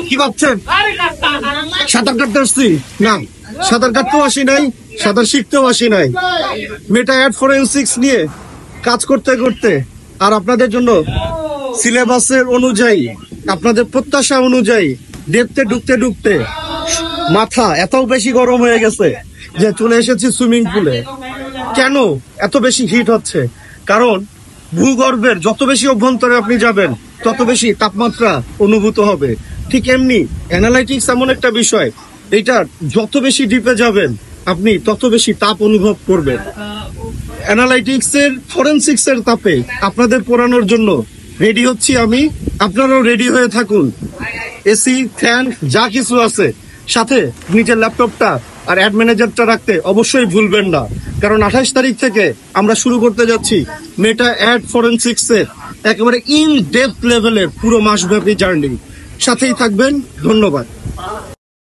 কি ভাবছেন সাঁতার কাটতে আসছি? না, সাঁতার কাটতেও আসি নাই, সাঁতার শিখতেও আসি নাই। মেটা অ্যাড ফরেনসিক্স নিয়ে কাজ করতে করতে আর আপনাদের জন্য সিলেবাসের অনুযায়ী, আপনাদের প্রত্যাশা অনুযায়ী ডেপতে ঢুকতে ঢুকতে মাথা এত বেশি গরম হয়ে গেছে যে চলে এসেছি সুইমিং পুলে। কেন এত বেশি হিট হচ্ছে? কারণ ভূগর্ভের যত বেশি অভ্যন্তরে আপনি যাবেন তত বেশি তাপমাত্রা অনুভূত হবে। ঠিক এমনি অ্যানালাইটিক্স এমন একটা বিষয়, এটা যত বেশি ডিপে যাবেন আপনি তত বেশি তাপ অনুভব করবেন। অ্যানালাইটিক্স এর ফরেনসিক্স এর তাপে আপনাদের পড়ানোর জন্য রেডি হচ্ছি আমি, আপনারাও রেডি হয়ে থাকুন। এসি, ফ্যান যা কিছু আছে, সাথে নিজের ল্যাপটপটা আর অ্যাড ম্যানেজারটা রাখতে অবশ্যই ভুলবেন না। কারণ 28 তারিখ থেকে আমরা শুরু করতে যাচ্ছি মেটা অ্যাড ফরেনসিক্স এর একেবারে ইন ডেপথ লেভেলের পুরো মাসব্যাপী জার্নি। সাথেই থাকবেন। ধন্যবাদ।